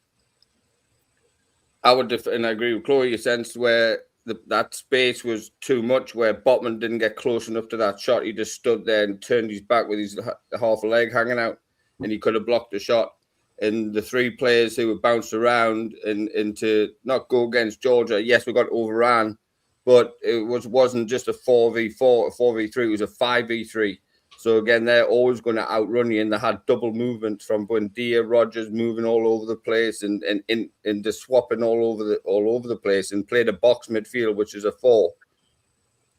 and I agree with Chloe, a sense where that space was too much, where Botman didn't get close enough to that shot. He just stood there and turned his back with his half a leg hanging out, and he could have blocked the shot. And the 3 players who were bounced around and to not go against Georgia, yes, we got overran, but it wasn't just a 4v4, a 4v3, it was a 5v3. So again, they're always going to outrun you, and they had double movement from Buendia, Rogers moving all over the place, and just swapping all over the place, and played a box midfield, which is a 4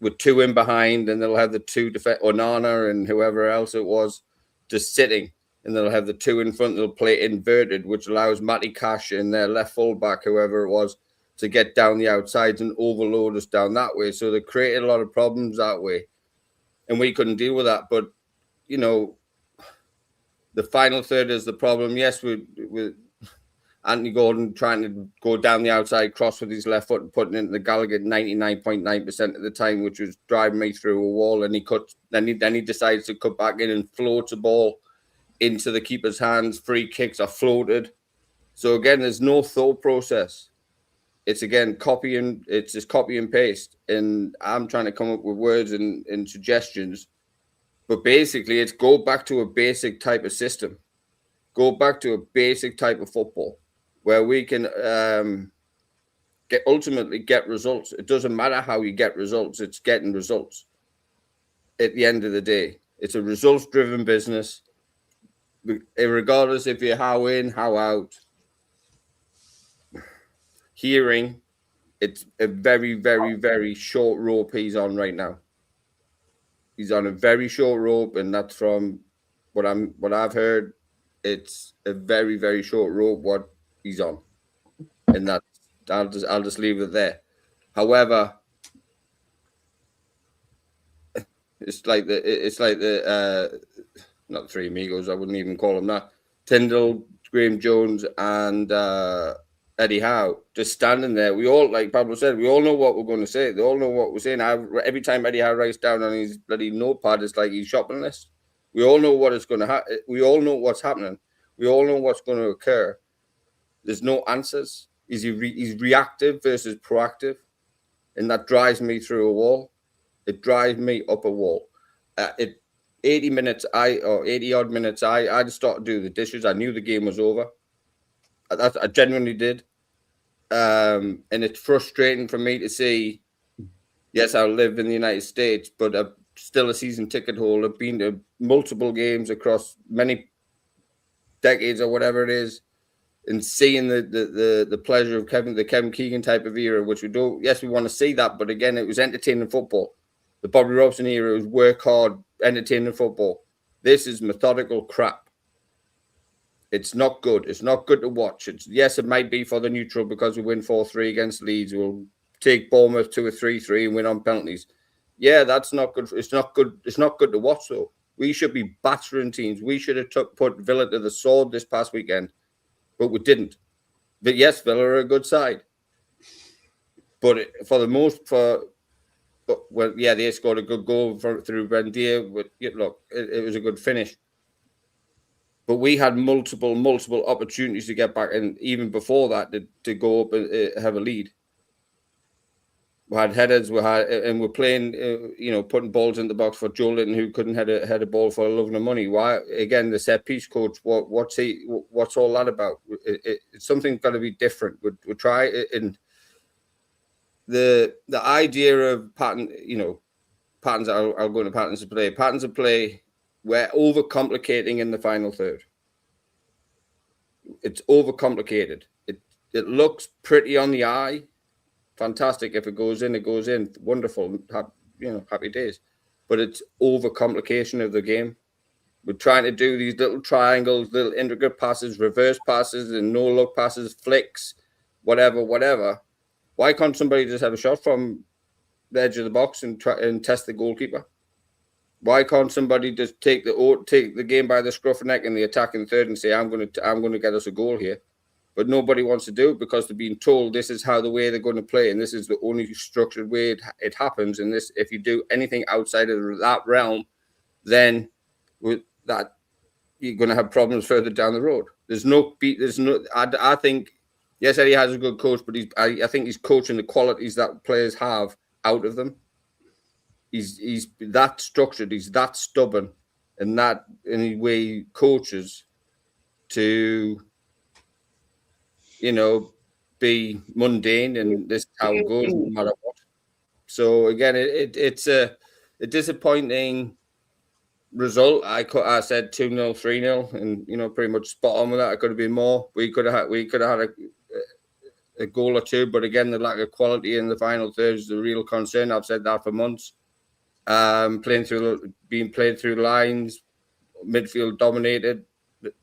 with 2 in behind, and they'll have the 2 Onana and whoever else it was just sitting, and they'll have the 2 in front. They'll play inverted, which allows Matty Cash and their left fullback, whoever it was, to get down the outsides and overload us down that way. So they created a lot of problems that way. And we couldn't deal with that. But, you know, the final third is the problem. Yes, with Anthony Gordon trying to go down the outside cross with his left foot and putting it into the Gallagher 99.9% of the time, which was driving me through a wall. And then he decides to cut back in and floats a ball into the keeper's hands. Free kicks are floated. So again, there's no thought process. It's again it's just copy and paste. And I'm trying to come up with words and suggestions. But basically, it's go back to a basic type of system. Go back to a basic type of football where we can ultimately get results. It doesn't matter how you get results. It's getting results. At the end of the day, it's a results-driven business. Regardless if you're how in, how out. Hearing, it's a very, very, very short rope he's on right now. He's on a very short rope, and that's from what I've heard. It's a very, very short rope what he's on, and that I'll just leave it there. However, it's like the not the 3 amigos. I wouldn't even call them that. Tyndall, Graham Jones, and Eddie Howe just standing there. We all, like Pablo said, we all know what we're going to say. They all know what we're saying. Every time Eddie Howe writes down on his bloody notepad, it's like his shopping list. We all know what is going to happen. We all know what's happening. We all know what's going to occur. There's no answers. He's reactive versus proactive, and that drives me through a wall. It drives me up a wall. 80 odd minutes, I just started doing the dishes. I knew the game was over. I genuinely did. And it's frustrating for me to see, yes, I live in the United States, but I'm still a season ticket holder. I've been to multiple games across many decades or whatever it is, and seeing the pleasure of the Kevin Keegan type of era, which we don't, yes, we want to see that, but again, it was entertaining football. The Bobby Robson era was work hard, entertaining football. This is methodical crap. It's not good. It's not good to watch. Yes, it might be for the neutral because we win 4-3 against Leeds. We'll take Bournemouth to a 3-3 and win on penalties. Yeah, that's not good. It's not good. It's not good to watch, though. We should be battering teams. We should have put Villa to the sword this past weekend, but we didn't. But yes, Villa are a good side. But they scored a good goal through Bendia. But look, it was a good finish. But we had multiple opportunities to get back, and even before that, to go up and have a lead. We had headers, and we're playing, putting balls in the box for Joe Linton, who couldn't head a ball for a love of money. Why? Again, the set piece coach. What's all that about? It's something got to be different. We try it, and the idea of patterns. I'll go into patterns of play. Patterns of play. We're overcomplicating in the final third. It's overcomplicated. It looks pretty on the eye. Fantastic. If it goes in, it goes in. Wonderful. Happy days. But it's overcomplication of the game. We're trying to do these little triangles, little intricate passes, reverse passes, and no-look passes, flicks, whatever. Why can't somebody just have a shot from the edge of the box and try and test the goalkeeper? Why can't somebody just take the game by the scruff of the neck in the attacking third and say, I'm going to get us a goal here? But nobody wants to do it because they're being told this is how the way they're going to play, and this is the only structured way it happens. And this, if you do anything outside of that realm, then with that you're going to have problems further down the road. I think, yes, Eddie has a good coach, but I think he's coaching the qualities that players have out of them. He's that structured, he's that stubborn, and that in the way he coaches to, be mundane, and this is how it goes no matter what. So again, it's a disappointing result. I said 2-0, 3-0, and pretty much spot on with that. It could have been more. We could have had a goal or two, but again, the lack of quality in the final third is the real concern. I've said that for months. Being played through lines, midfield dominated.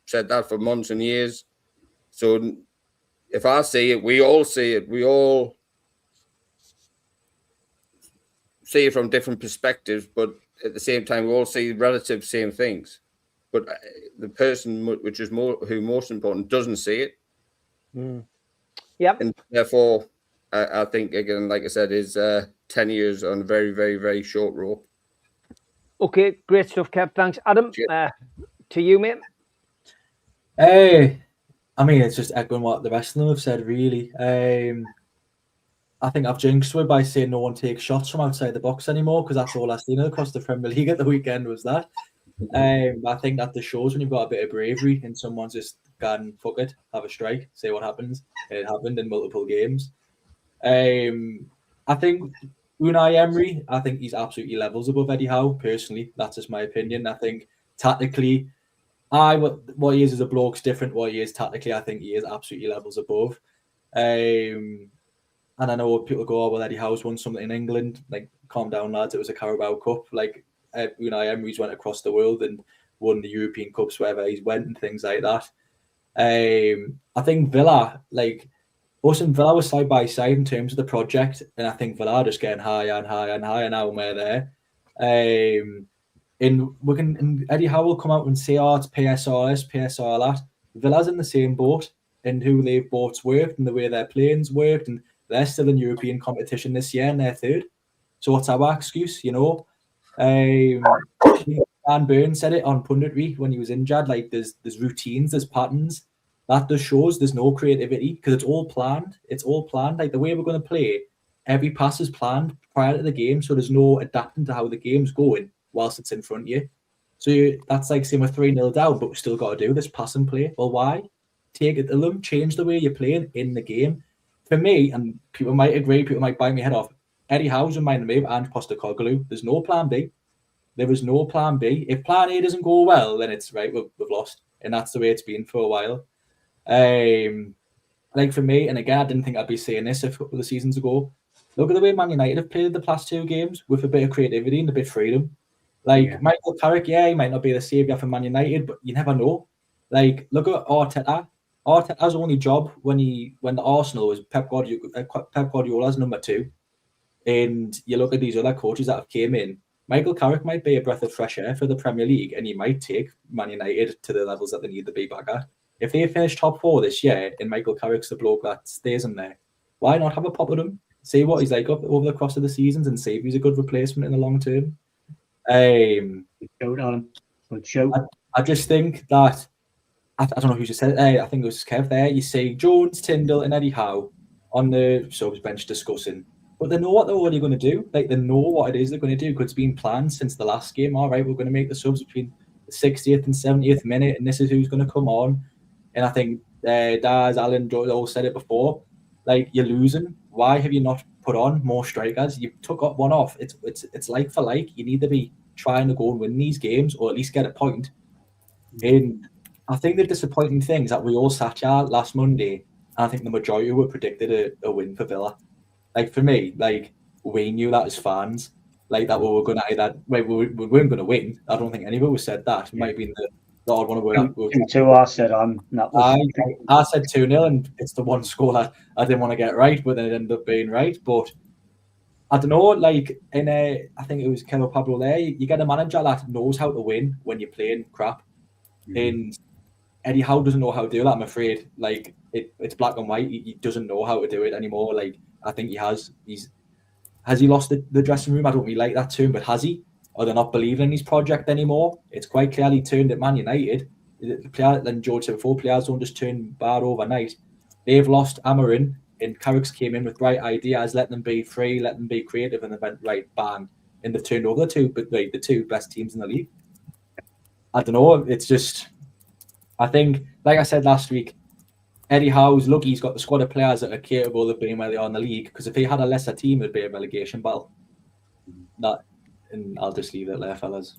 Said that for months and years. So if I see it, we all see it. We all see it from different perspectives, but at the same time, we all see relative same things. But the person, who most important, doesn't see it. Yep. And therefore, I think, again, like I said, is 10 years on a very, very, very short rope. Okay, great stuff, Kev. Thanks. Adam, to you, mate. I mean, it's just echoing what the rest of them have said, really. I think I've jinxed it by saying no one takes shots from outside the box anymore, because that's all I've seen across the Premier League at the weekend was that. I think that just shows when you've got a bit of bravery and someone's just gone, fuck it, have a strike, see what happens. It happened in multiple games. I think Unai Emery, I think he's absolutely levels above Eddie Howe, personally. That's just my opinion. I think tactically, what he is as a bloke's different. What he is tactically, I think he is absolutely levels above. And I know people go, oh, well, Eddie Howe's won something in England. Like, calm down, lads. It was a Carabao Cup. Like, Unai Emery's went across the world and won the European Cups wherever he's went and things like that. I think Villa, us and Villa were side by side in terms of the project, and I think Villa are just getting higher and higher and higher now, and we're there. And Eddie Howe will come out and say, oh, it's PSR this, PSR that. Villa's in the same boat, and who they've bought's worked and the way their playing's worked, and they're still in European competition this year and they're third. So what's our excuse, Dan Burns said it on punditry when he was injured, there's routines, there's patterns. That just shows there's no creativity because it's all planned. It's all planned. Like the way we're going to play, every pass is planned prior to the game, so there's no adapting to how the game's going whilst it's in front of you. So that's like saying we're 3-0 down, but we still got to do this pass and play. Well, why? Take it to them, change the way you're playing in the game. For me, and people might agree, people might bite my head off, Eddie Howe's reminding me of Ange Postecoglou. There's no plan B. There is no plan B. If plan A doesn't go well, then it's right, we've lost. And that's the way it's been for a while. For me, and again, I didn't think I'd be saying this a couple of seasons ago. Look at the way Man United have played the past two games with a bit of creativity and a bit of freedom. Michael Carrick, he might not be the saviour for Man United, but you never know. Like, look at Arteta. Arteta's only job when the Arsenal was Pep Guardiola's number 2. And you look at these other coaches that have came in. Michael Carrick might be a breath of fresh air for the Premier League, and he might take Man United to the levels that they need to be back at. If they finish top 4 this year, and Michael Carrick's the bloke that stays in there, why not have a pop at him? See what he's like over the course of the seasons, and see if he's a good replacement in the long term. I just think that I don't know who just said it. I think it was Kev there. You see Jones, Tyndall, and Eddie Howe on the subs bench discussing, but they know what they're already going to do. Like, they know what it is they're going to do because it's been planned since the last game. All right, we're going to make the subs between the 60th and 70th minute, and this is who's going to come on. And I think Daz, Alan, Joe all said it before. Like, you're losing. Why have you not put on more strikers? You took one off. It's like for like. You need to be trying to go and win these games, or at least get a point. And I think the disappointing thing is that we all sat here last Monday, and I think the majority were predicted a win for Villa. Like, for me, like, we knew that as fans, like, that we were going to either, we weren't going to win. I don't think any of us said that. It might have been the odd one of us. 2-2, I said I said 2-0, and it's the one score that I didn't want to get right, but then it ended up being right. But I don't know, like, I think it was Kevin Pablo there, you get a manager that knows how to win when you're playing crap. And Eddie Howe doesn't know how to do that, I'm afraid. Like, it's black and white. He doesn't know how to do it anymore. Like, I think he has. Has he lost the dressing room? I don't really like that term, but has he? Or they're not believing in his project anymore? It's quite clearly turned at Man United. Then George said before, players don't just turn bad overnight. They've lost Amarin, and Carrick's came in with bright ideas, let them be free, let them be creative, and they went right, bang, and they've turned over the two best teams in the league. I don't know. It's just, I think, like I said last week, Eddie Howe's lucky he's got the squad of players that are capable of being where they are in the league. Because if he had a lesser team, it'd be a relegation battle. And I'll just leave it there, fellas.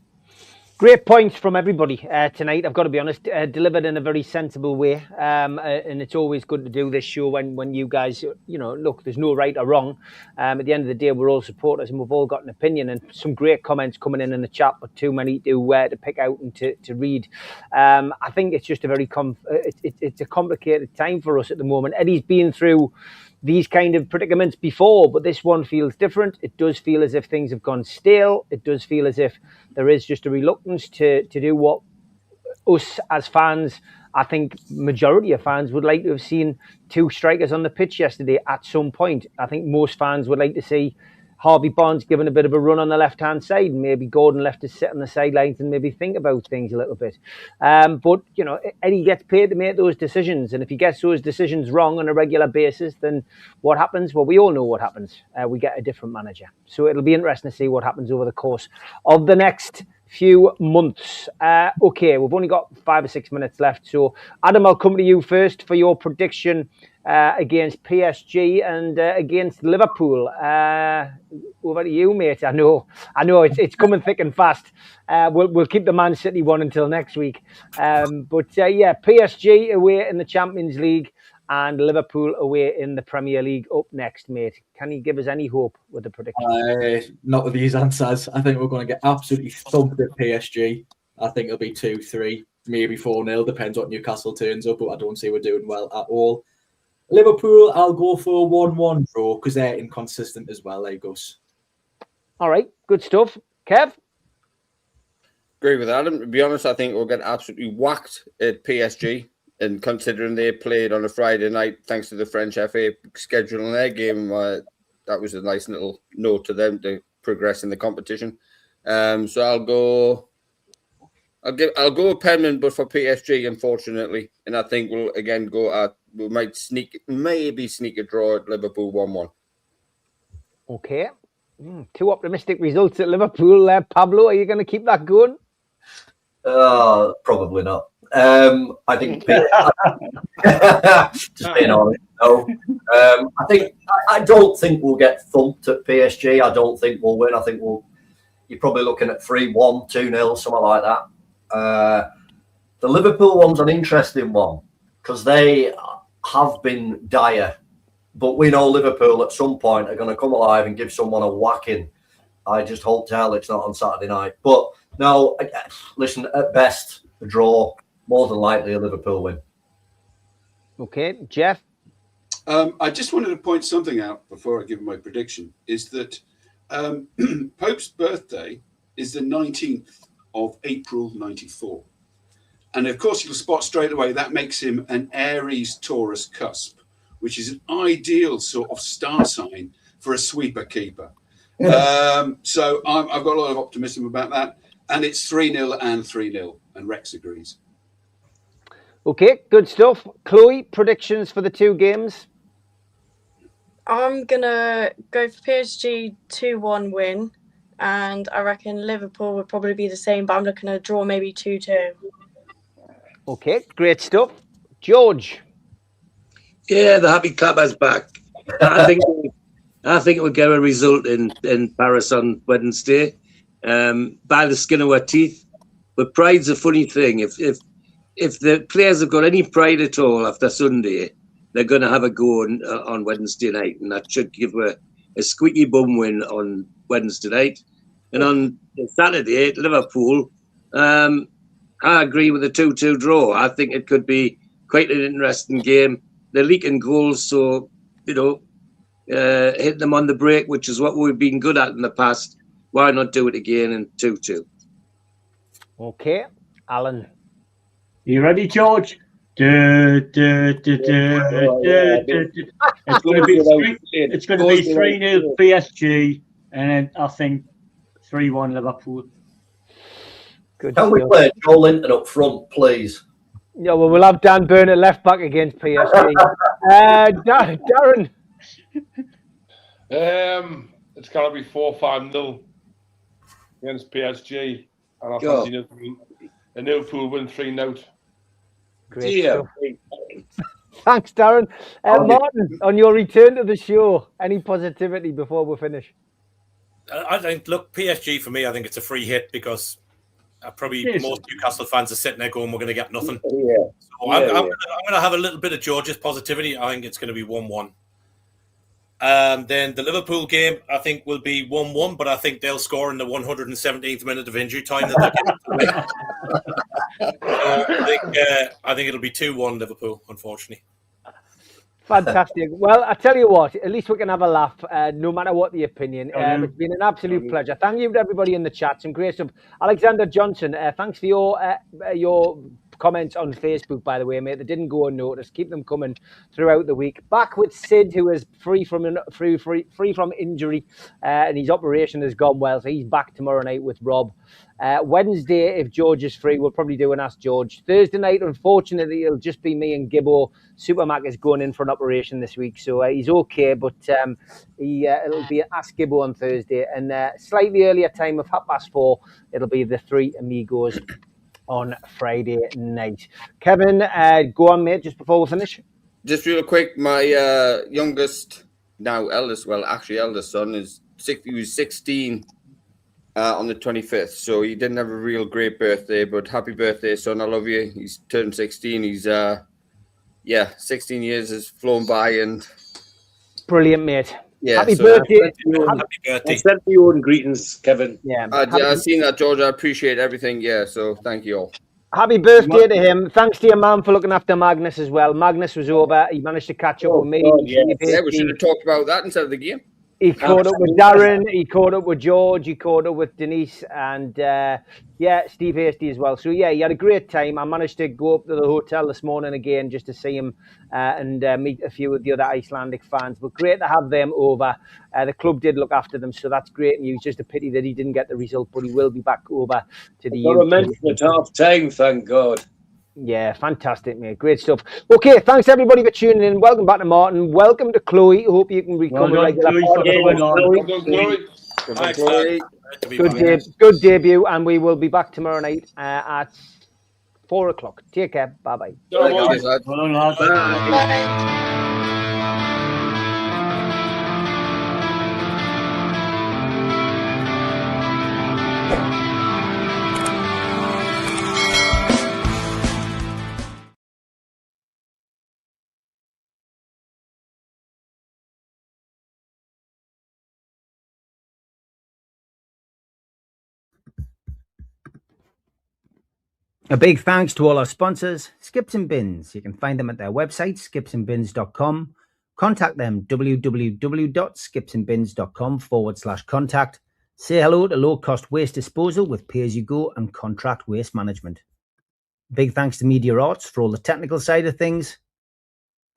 Great points from everybody tonight. I've got to be honest, delivered in a very sensible way. And it's always good to do this show when you guys, look, there's no right or wrong. At the end of the day, we're all supporters and we've all got an opinion, and some great comments coming in the chat, but too many to pick out and to read. I think it's just a very it's a complicated time for us at the moment. Eddie's been through these kind of predicaments before, but this one feels different. It does feel as if things have gone stale. It does feel as if there is just a reluctance to do what us as fans, I think majority of fans would like to have seen 2 strikers on the pitch yesterday at some point. I think most fans would like to see Harvey Barnes given a bit of a run on the left-hand side, and maybe Gordon left to sit on the sidelines and maybe think about things a little bit. But, Eddie gets paid to make those decisions. And if he gets those decisions wrong on a regular basis, then what happens? Well, we all know what happens. We get a different manager. So it'll be interesting to see what happens over the course of the next few months. Okay, we've only got 5 or 6 minutes left. So, Adam, I'll come to you first for your prediction against PSG and against Liverpool. Over to you, mate. I know it's coming thick and fast. We'll keep the Man City one until next week. But PSG away in the Champions League and Liverpool away in the Premier League up next, mate. Can you give us any hope with the prediction? Not with these answers. I think we're going to get absolutely thumped at PSG. I think it'll be 2-3, maybe 4-0. Depends what Newcastle turns up, but I don't see we're doing well at all. Liverpool, I'll go for a 1-1 draw because they're inconsistent as well, like us. All right, good stuff. Kev? Agree with Adam. To be honest, I think we'll get absolutely whacked at PSG. And considering they played on a Friday night, thanks to the French FA scheduling their game, that was a nice little note to them to progress in the competition. So I'll go with Penman, but for PSG, unfortunately. And I think we'll again we might maybe sneak a draw at Liverpool 1-1. Okay. 2 optimistic results at Liverpool. Pablo, are you going to keep that going? Probably not. I think just being honest. No. I don't think we'll get thumped at PSG. I don't think we'll win. I think you're probably looking at 3-1, 2-0, something like that. The Liverpool one's an interesting one because they have been dire, but we know Liverpool at some point are going to come alive and give someone a whacking. I just hope to hell it's not on Saturday night. But no, listen, at best, a draw. More than likely a Liverpool win. Okay, Jeff? I just wanted to point something out before I give my prediction, is that Pope's birthday is the 19th of April 94. And of course, you'll spot straight away that makes him an Aries Taurus cusp, which is an ideal sort of star sign for a sweeper keeper. So I've got a lot of optimism about that. And it's 3-0 and 3-0. And Rex agrees. Okay, good stuff. Chloe, predictions for the two games? I'm going to go for PSG 2-1 win. And I reckon Liverpool would probably be the same, but I'm looking at a draw, maybe 2-2. Okay, great stuff. George? Yeah, the happy clapper's back. I think it would get a result in Paris on Wednesday, by the skin of our teeth. But pride's a funny thing. If the players have got any pride at all after Sunday, they're going to have a go on Wednesday night, and that should give a squeaky bum win on Wednesday night. And on Saturday at Liverpool, I agree with the 2-2 draw. I think it could be quite an interesting game. They're leaking goals, so, hit them on the break, which is what we've been good at in the past. Why not do it again in 2-2? Okay, Alan? You ready, George? It's going to be 3-0 PSG, and then I think 3-1 Liverpool. Good. Can we play Joe Linton up front, please? Yeah, well, we'll have Dan Burn at left back against PSG. Darren? It's got to be 4-5-0 against PSG. And I fancy a Liverpool win 3-0. Great stuff. Thanks, Darren. Martin, on your return to the show, any positivity before we finish? I think, look, PSG for me, I think it's a free hit because probably most Newcastle fans are sitting there going, we're going to get nothing. So I'm going to have a little bit of George's positivity. I think it's going to be 1-1. Then the Liverpool game, I think, will be 1-1, but I think they'll score in the 117th minute of injury time. So I think it'll be 2-1 Liverpool, unfortunately. Fantastic. Well, I tell you what, at least we can have a laugh, no matter what the opinion. It's been an absolute pleasure. Thank you to everybody in the chat. Some great stuff. Alexander Johnson, thanks for your comments on Facebook, by the way, mate. They didn't go unnoticed. Keep them coming throughout the week. Back with Sid, who is free from injury, and his operation has gone well, so he's back tomorrow night with Rob. Wednesday, if George is free, we'll probably do an Ask George. Thursday night, unfortunately, it'll just be me and Gibbo. Supermac is going in for an operation this week, so he's okay, but it'll be an Ask Gibbo on Thursday, and slightly earlier time of 4:30, it'll be the Three Amigos on Friday night. Kevin, go on, mate, just before we finish. Just real quick, my eldest son he was 16 on the 25th, so he didn't have a real great birthday, but happy birthday, son. I love you. He's turned 16. He's 16 years has flown by, and brilliant, mate. Yeah, happy birthday. Happy birthday. Send your own greetings, Kevin. Yeah, I've seen that, George. I appreciate everything. Yeah, so thank you all. Happy birthday to him. Thanks to your mum for looking after Magnus as well. Magnus was over. He managed to catch up with me. Yeah, we should have talked about that instead of the game. He caught up with Darren. He caught up with George. He caught up with Denise and Steve Hasty as well. So he had a great time. I managed to go up to the hotel this morning again just to see him and meet a few of the other Icelandic fans. But great to have them over. The club did look after them, so that's great news. Just a pity that he didn't get the result, but he will be back over to the UK. Got a mention at half time, thank God. Yeah, fantastic, mate. Great stuff. Okay, thanks everybody for tuning in. Welcome back to Martin. Welcome to Chloe. Hope you can become a regular part of the Good debut, and we will be back tomorrow night at 4:00. Take care. Bye-bye. A big thanks to all our sponsors, Skips and Bins. You can find them at their website, skipsandbins.com. Contact them, www.skipsandbins.com/contact. Say hello to low-cost waste disposal with pay-as-you-go and contract waste management. Big thanks to Media Arts for all the technical side of things.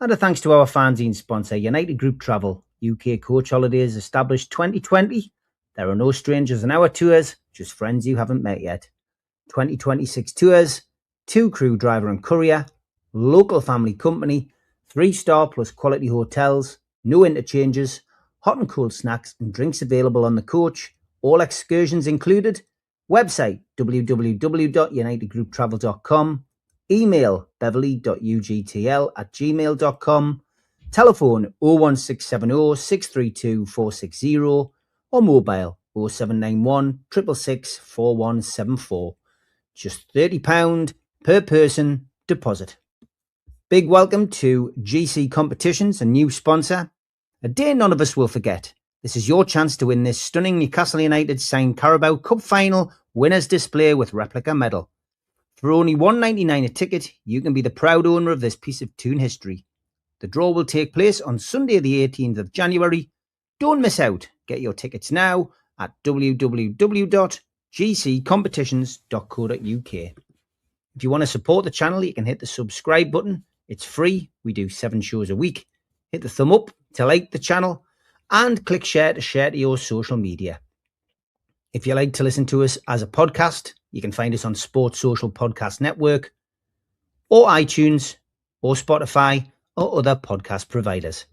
And a thanks to our fanzine sponsor, United Group Travel. UK Coach Holidays established 2020. There are no strangers in our tours, just friends you haven't met yet. 2026 tours, 2 crew, driver and courier, local family company, 3-star plus quality hotels, no interchanges, hot and cold snacks and drinks available on the coach, all excursions included. Website www.unitedgrouptravel.com. Email beverly.ugtl@gmail.com. Telephone 01670 632 460 or mobile 0791 666 4174. Just £30 per person deposit. Big welcome to GC Competitions, a new sponsor. A day none of us will forget. This is your chance to win this stunning Newcastle United signed Carabao Cup final winners display with replica medal. For only $1.99 a ticket, you can be the proud owner of this piece of Toon history. The draw will take place on Sunday the 18th of January. Don't miss out. Get your tickets now at www.gccompetitions.co.uk. If you want to support the channel, you can hit the subscribe button. It's free. We do 7 shows a week. Hit the thumb up to like the channel and click share to your social media. If you like to listen to us as a podcast, you can find us on Sports Social Podcast Network or iTunes or Spotify or other podcast providers.